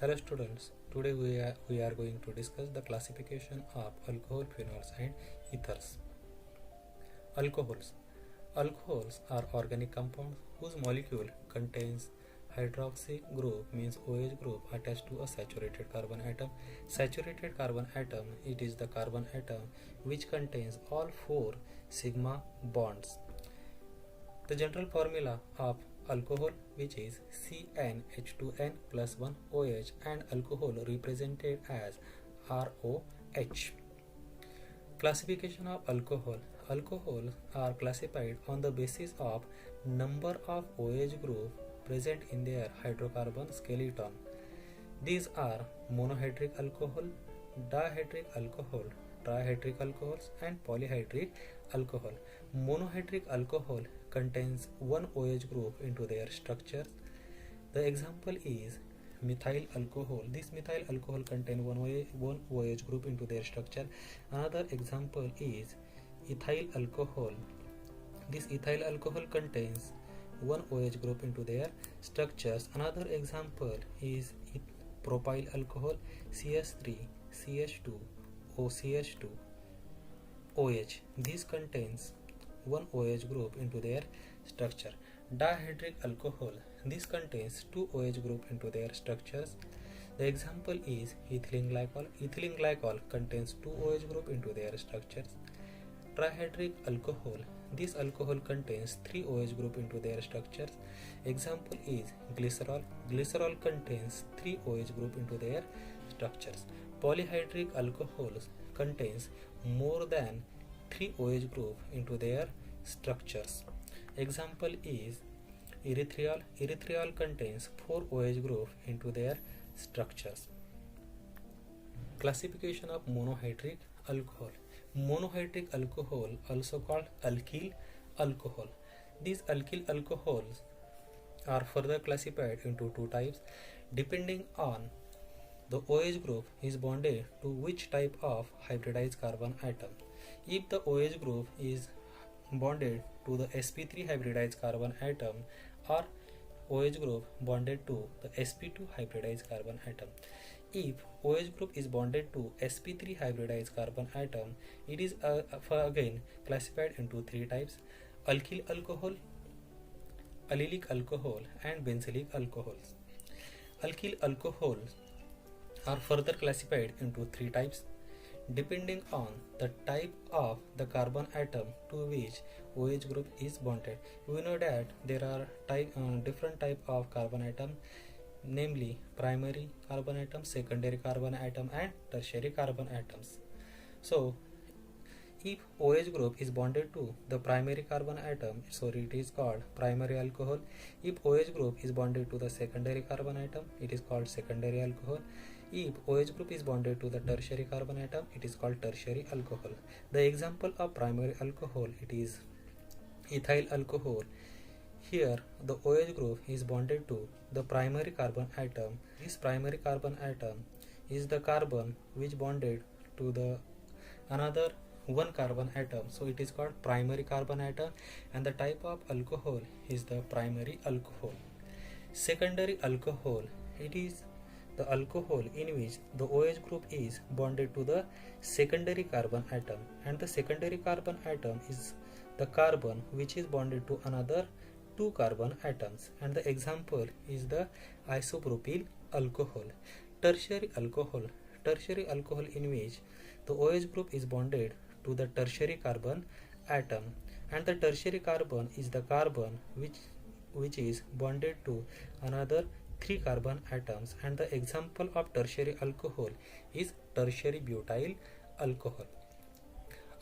Hello students, today we are going to discuss the classification of alcohol, phenols and ethers. Alcohols. Alcohols are organic compounds whose molecule contains hydroxy group means OH group attached to a saturated carbon atom. Saturated carbon atom, it is the carbon atom which contains all four sigma bonds. The general formula of alcohol, which is CnH2n plus 1 OH, and alcohol represented as ROH. Classification of alcohol. Alcohols are classified on the basis of number of OH group present in their hydrocarbon skeleton. These are monohydric alcohol, dihydric alcohol, trihydric alcohols and polyhydric alcohol. Monohydric alcohol contains one OH group into their structure. The example is methyl alcohol. This methyl alcohol contains one OH group into their structure. Another example is ethyl alcohol. This ethyl alcohol contains one OH group into their structures. Another example is propyl alcohol, CH3, CH2, OCH2, OH. This contains one OH group into their structure. Dihydric alcohol. This contains two OH group into their structures. The example is ethylene glycol. Ethylene glycol contains two OH group into their structures. Trihydric alcohol. This alcohol contains three OH group into their structures. Example is glycerol. Glycerol contains three OH group into their structures. Polyhydric alcohols contains more than 3 OH group into their structures. Example is erythritol. Erythritol contains 4 OH group into their structures. Classification of monohydric alcohol. Monohydric alcohol, also called alkyl alcohol. These alkyl alcohols are further classified into two types depending on the OH group is bonded to which type of hybridized carbon atom. If the OH group is bonded to the sp3 hybridized carbon atom, or OH group bonded to the sp2 hybridized carbon atom. If OH group is bonded to sp3 hybridized carbon atom, it is again classified into three types: alkyl alcohol, allylic alcohol and benzylic alcohols. Alkyl alcohols are further classified into three types depending on the type of the carbon atom to which OH group is bonded. We know that there are different type of carbon atom, namely primary carbon atom, secondary carbon atom and tertiary carbon atoms. So if OH group is bonded to the primary carbon atom, so it is called primary alcohol. If OH group is bonded to the secondary carbon atom, it is called secondary alcohol. If OH group is bonded to the tertiary carbon atom, it is called tertiary alcohol. The example of primary alcohol, it is ethyl alcohol. Here the OH group is bonded to the primary carbon atom. This primary carbon atom is the carbon which bonded to the another one carbon atom, so it is called primary carbon atom, and the type of alcohol is the primary alcohol. Secondary alcohol, it is the alcohol in which the OH group is bonded to the secondary carbon atom, and the secondary carbon atom is the carbon which is bonded to another two carbon atoms, and the example is the isopropyl alcohol. Tertiary alcohol, tertiary alcohol in which the OH group is bonded to the tertiary carbon atom, and the tertiary carbon is the carbon which is bonded to another three carbon atoms, and the example of tertiary alcohol is tertiary butyl alcohol.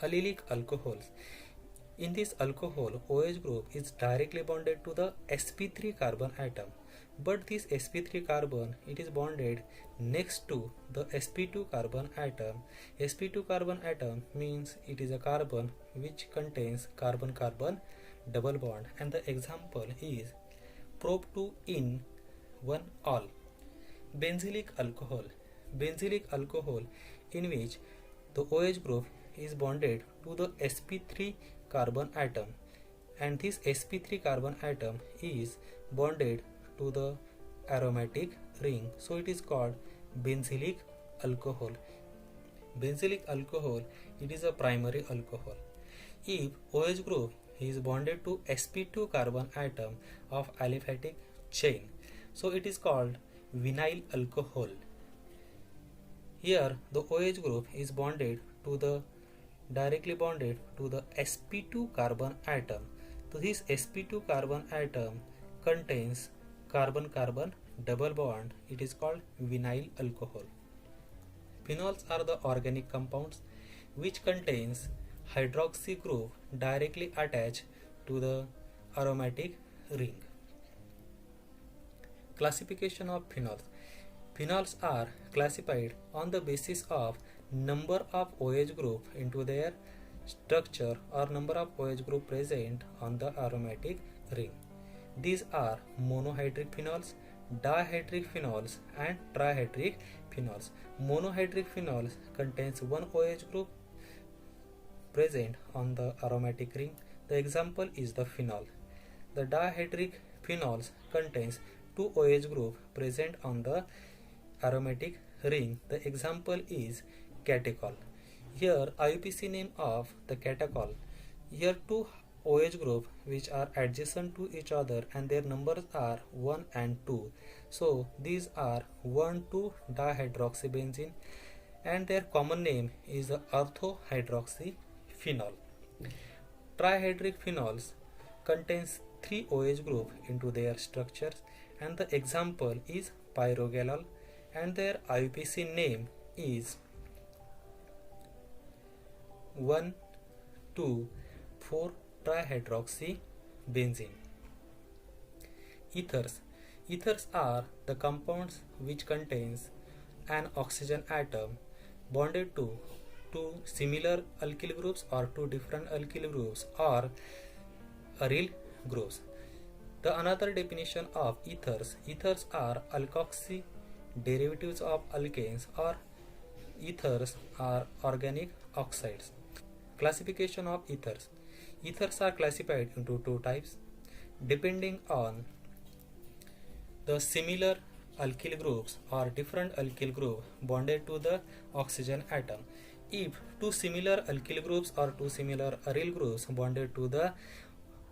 Allylic alcohols. In this alcohol, OH group is directly bonded to the sp3 carbon atom, but this sp3 carbon, it is bonded next to the sp2 carbon atom. sp2 carbon atom means it is a carbon which contains carbon-carbon double bond, and the example is prop2in 1 all. Benzylic alcohol. Benzylic alcohol in which the OH group is bonded to the sp3 carbon atom, and this sp3 carbon atom is bonded to the aromatic ring, so it is called benzylic alcohol. Benzylic alcohol, it is a primary alcohol. If OH group is bonded to sp2 carbon atom of aliphatic chain, so it is called vinyl alcohol. Here the OH group is directly bonded to the sp2 carbon atom. So this sp2 carbon atom contains carbon-carbon double bond. It is called vinyl alcohol. Phenols are the organic compounds which contains hydroxy group directly attached to the aromatic ring. Classification of phenols. Phenols are classified on the basis of number of OH group into their structure or number of OH group present on the aromatic ring. These are monohydric phenols, dihydric phenols and trihydric phenols. Monohydric phenols contains one OH group present on the aromatic ring. The example is the phenol. The dihydric phenols contains two OH group present on the aromatic ring. The example is catechol. Here IUPAC name of the catechol. Here two OH group which are adjacent to each other and their numbers are 1 and 2. So these are 1,2-dihydroxybenzene and their common name is the orthohydroxyphenol. Trihydric phenols contains 3 OH group into their structures and the example is pyrogalol and their IUPAC name is 1,2,4-trihydroxybenzene. Ethers. Ethers are the compounds which contains an oxygen atom bonded to two similar alkyl groups or two different alkyl groups or aryl groups. The another definition of ethers. Ethers are alkoxy derivatives of alkanes or ethers are organic oxides. Classification of ethers. Ethers are classified into two types depending on the similar alkyl groups or different alkyl group bonded to the oxygen atom. If two similar alkyl groups or two similar aryl groups bonded to the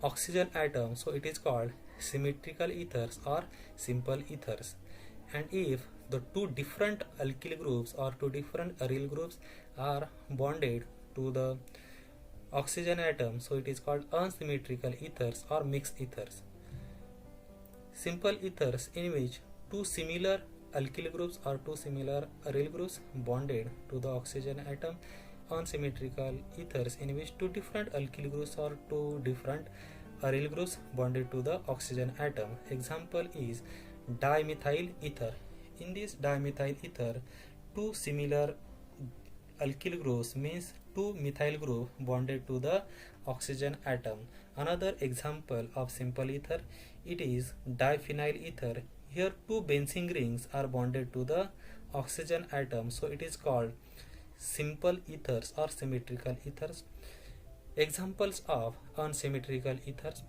oxygen atom, so it is called symmetrical ethers or simple ethers. And if the two different alkyl groups or two different aryl groups are bonded to the oxygen atom, so it is called unsymmetrical ethers or mixed ethers. Simple ethers in which two similar alkyl groups or two similar aryl groups bonded to the oxygen atom. Unsymmetrical ethers in which two different alkyl groups or two different aryl groups bonded to the oxygen atom. Example is dimethyl ether. In this dimethyl ether, two similar alkyl groups means two methyl group bonded to the oxygen atom. Another example of simple ether, it is diphenyl ether. Here two benzene rings are bonded to the oxygen atom, so it is called simple ethers or symmetrical ethers. Examples of unsymmetrical ethers: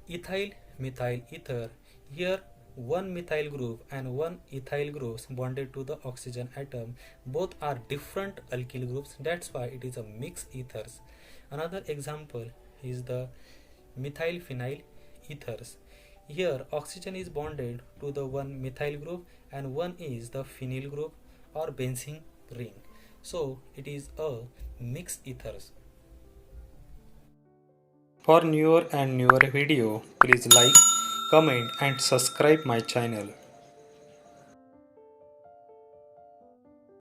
ethyl methyl ether. Here one methyl group and one ethyl group bonded to the oxygen atom. Both are different alkyl groups, that's why it is a mixed ethers. Another example is the methyl phenyl ethers. Here oxygen is bonded to the one methyl group and one is the phenyl group or benzene ring, so it is a mixed ethers. For newer and newer video, please like, comment and subscribe my channel.